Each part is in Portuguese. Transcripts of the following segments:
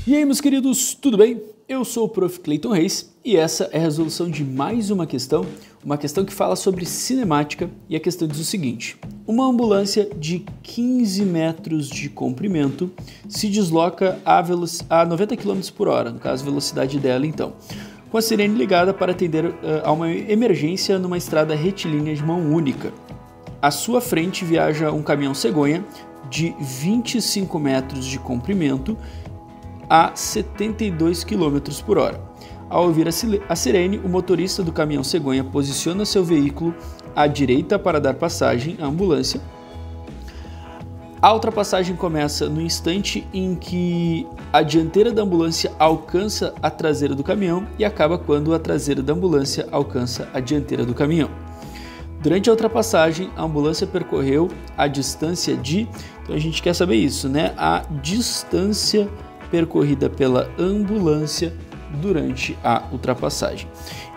E aí, meus queridos, tudo bem? Eu sou o Prof. Clayton Reis e essa é a resolução de mais uma questão que fala sobre cinemática, e a questão diz o seguinte: uma ambulância de 15 metros de comprimento se desloca a 90 km por hora, no caso a velocidade dela então, com a sirene ligada para atender a uma emergência numa estrada retilínea de mão única. À sua frente viaja um caminhão cegonha de 25 metros de comprimento a 72 km por hora. Ao ouvir a sirene, o motorista do caminhão cegonha posiciona seu veículo à direita para dar passagem à ambulância. A ultrapassagem começa no instante em que a dianteira da ambulância alcança a traseira do caminhão e acaba quando a traseira da ambulância alcança a dianteira do caminhão. Durante a ultrapassagem, a ambulância percorreu a distância de... Então a gente quer saber isso, né? A distância percorrida pela ambulância durante a ultrapassagem.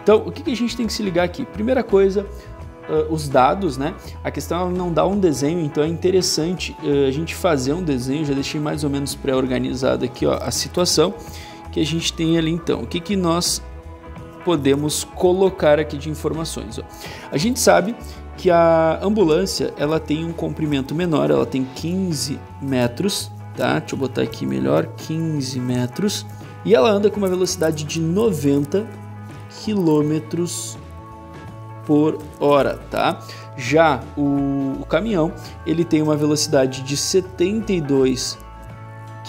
Então, o que a gente tem que se ligar aqui? Primeira coisa, os dados, né? A questão ela não dá um desenho, então é interessante a gente fazer um desenho. Já deixei mais ou menos pré-organizado aqui, ó, a situação que a gente tem ali. Então, o que nós podemos colocar aqui de informações? Ó. A gente sabe que a ambulância ela tem um comprimento menor, ela tem 15 metros, tá? Deixa eu botar aqui melhor, 15 metros, e ela anda com uma velocidade de 90 km por hora, tá? Já o caminhão, ele tem uma velocidade de 72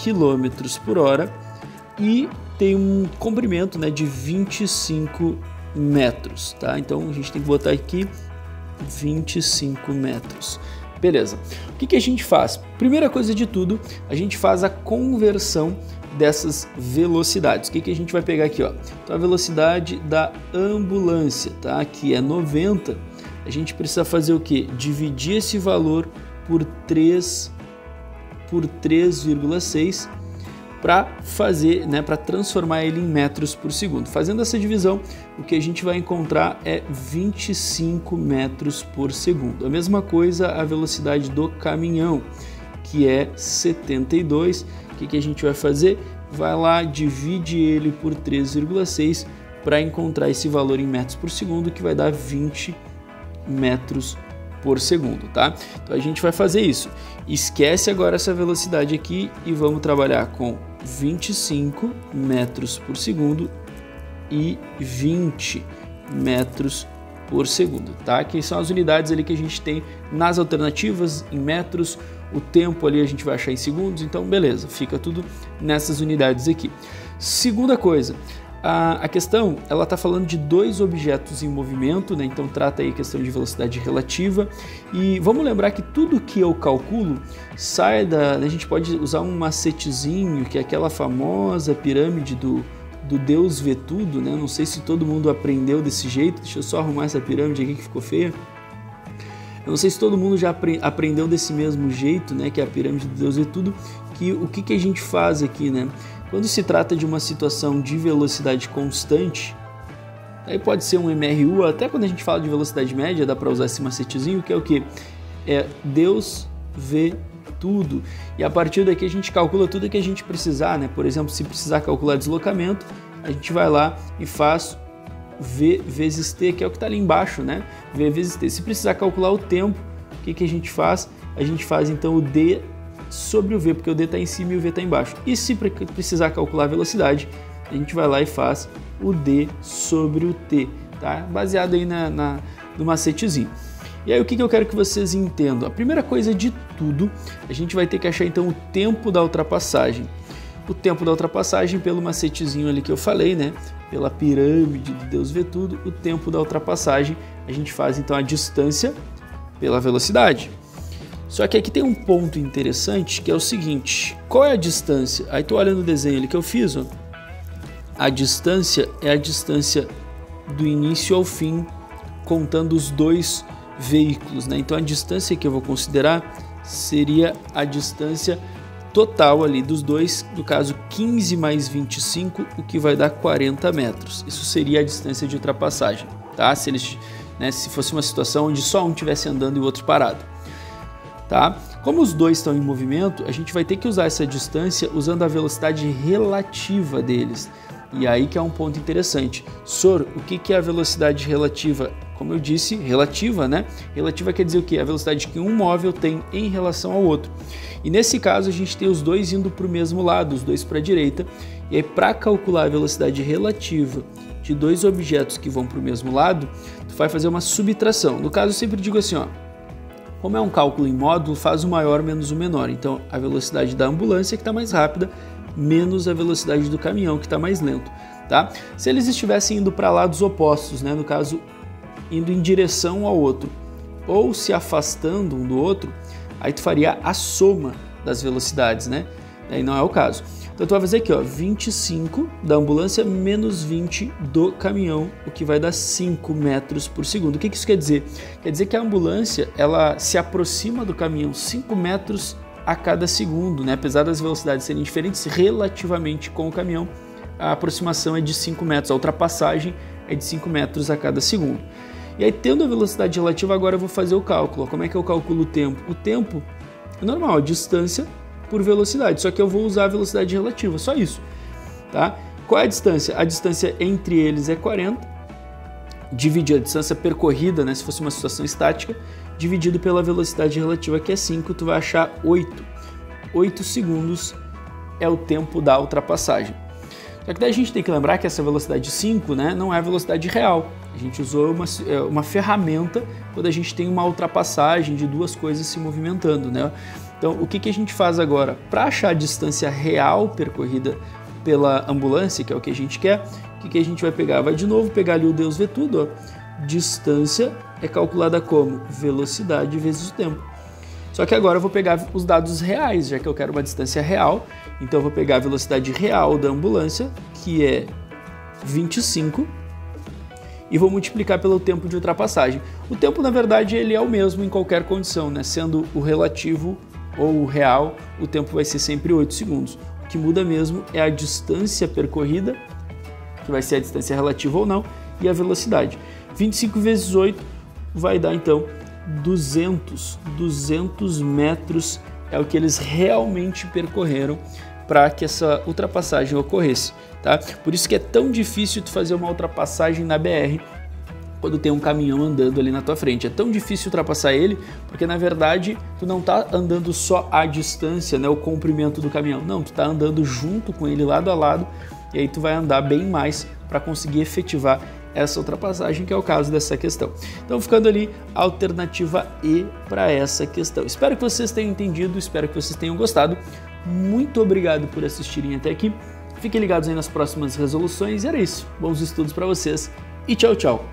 km por hora e tem um comprimento, né, de 25 metros, tá? Então a gente tem que botar aqui 25 metros. Beleza. O que a gente faz? Primeira coisa de tudo, a gente faz a conversão dessas velocidades. O que a gente vai pegar aqui, ó? Então a velocidade da ambulância, tá? Que é 90. A gente precisa fazer o quê? Dividir esse valor por 3,6 para fazer, né, para transformar ele em metros por segundo. Fazendo essa divisão, o que a gente vai encontrar é 25 metros por segundo. A mesma coisa a velocidade do caminhão, que é 72. O que a gente vai fazer? Vai lá, divide ele por 3,6 para encontrar esse valor em metros por segundo, que vai dar 20 metros por segundo, tá? Então a gente vai fazer isso. Esquece agora essa velocidade aqui e vamos trabalhar com 25 metros por segundo e 20 metros por segundo, tá? Que são as unidades ali que a gente tem nas alternativas em metros. O tempo ali a gente vai achar em segundos, então beleza, fica tudo nessas unidades aqui. Segunda coisa, a questão, ela está falando de dois objetos em movimento, né? Então trata aí a questão de velocidade relativa, e vamos lembrar que tudo que eu calculo sai a gente pode usar um macetezinho, que é aquela famosa pirâmide do Deus vê tudo, né? Não sei se todo mundo aprendeu desse jeito, deixa eu só arrumar essa pirâmide aqui que ficou feia. Eu não sei se todo mundo já aprendeu desse mesmo jeito, né? Que é a pirâmide do Deus vê tudo, que o que a gente faz aqui, né? Quando se trata de uma situação de velocidade constante, aí pode ser um MRU, até quando a gente fala de velocidade média, dá para usar esse macetezinho, que é o que? É Deus vê tudo. E a partir daqui a gente calcula tudo que a gente precisar, né? Por exemplo, se precisar calcular deslocamento, a gente vai lá e faz V vezes T, que é o que está ali embaixo, né? V vezes T. Se precisar calcular o tempo, o que a gente faz? A gente faz então o D sobre o V, porque o D está em cima e o V está embaixo. E se precisar calcular a velocidade, a gente vai lá e faz o D sobre o T, tá? Baseado aí no macetezinho. E aí o que eu quero que vocês entendam? A primeira coisa de tudo, a gente vai ter que achar então o tempo da ultrapassagem. O tempo da ultrapassagem pelo macetezinho ali que eu falei, né? Pela pirâmide de Deus vê tudo, o tempo da ultrapassagem, a gente faz então a distância pela velocidade. Só que aqui tem um ponto interessante, que é o seguinte: qual é a distância? Aí tu olha no desenho ali que eu fiz, ó. A distância é a distância do início ao fim, contando os dois veículos, né? Então a distância que eu vou considerar seria a distância total ali dos dois, no caso 15 mais 25, o que vai dar 40 metros. Isso seria a distância de ultrapassagem, tá? Se fosse uma situação onde só um estivesse andando e o outro parado. tá? Como os dois estão em movimento, a gente vai ter que usar essa distância usando a velocidade relativa deles. E aí que é um ponto interessante. Sor, o que é a velocidade relativa? Como eu disse, relativa, né? Relativa quer dizer o quê? A velocidade que um móvel tem em relação ao outro. E nesse caso a gente tem os dois indo para o mesmo lado, os dois para a direita. E aí para calcular a velocidade relativa de dois objetos que vão para o mesmo lado, tu vai fazer uma subtração. No caso eu sempre digo assim, ó, como é um cálculo em módulo, faz o maior menos o menor. Então a velocidade da ambulância que está mais rápida menos a velocidade do caminhão que está mais lento, tá? Se eles estivessem indo para lados opostos, né? No caso, indo em direção ao outro, ou se afastando um do outro, aí tu faria a soma das velocidades, né? Aí não é o caso. Então tu vai fazer aqui, ó, 25 da ambulância menos 20 do caminhão, o que vai dar 5 metros por segundo. O que isso quer dizer? Quer dizer que a ambulância, ela se aproxima do caminhão 5 metros a cada segundo, né? Apesar das velocidades serem diferentes relativamente com o caminhão, a aproximação é de 5 metros, a ultrapassagem é de 5 metros a cada segundo. E aí, tendo a velocidade relativa, agora eu vou fazer o cálculo. Como é que eu calculo o tempo? O tempo é normal, a distância por velocidade, só que eu vou usar a velocidade relativa, só isso, tá? Qual é a distância? A distância entre eles é 40, dividir a distância percorrida, né, se fosse uma situação estática, dividido pela velocidade relativa, que é 5, tu vai achar 8. 8 segundos é o tempo da ultrapassagem. Só que daí a gente tem que lembrar que essa velocidade 5, né, não é a velocidade real. A gente usou uma ferramenta quando a gente tem uma ultrapassagem de duas coisas se movimentando, né? Então, o que a gente faz agora? Para achar a distância real percorrida pela ambulância, que é o que a gente quer, o que a gente vai pegar? Vai de novo pegar ali o Deus vê tudo, ó. Distância é calculada como velocidade vezes o tempo. Só que agora eu vou pegar os dados reais, já que eu quero uma distância real. Então eu vou pegar a velocidade real da ambulância, que é 25, e vou multiplicar pelo tempo de ultrapassagem. O tempo, na verdade, ele é o mesmo em qualquer condição, né? Sendo o relativo ou o real, o tempo vai ser sempre 8 segundos. O que muda mesmo é a distância percorrida, que vai ser a distância relativa ou não, e a velocidade. 25 vezes 8 vai dar, então, 200 metros é o que eles realmente percorreram para que essa ultrapassagem ocorresse, tá? Por isso que é tão difícil tu fazer uma ultrapassagem na BR quando tem um caminhão andando ali na tua frente. É tão difícil ultrapassar ele porque, na verdade, tu não tá andando só a distância, né, o comprimento do caminhão. Não, tu tá andando junto com ele lado a lado e aí tu vai andar bem mais para conseguir efetivar essa ultrapassagem, que é o caso dessa questão. Então, ficando ali a alternativa E para essa questão. Espero que vocês tenham entendido, espero que vocês tenham gostado. Muito obrigado por assistirem até aqui. Fiquem ligados aí nas próximas resoluções. E era isso. Bons estudos para vocês e tchau, tchau.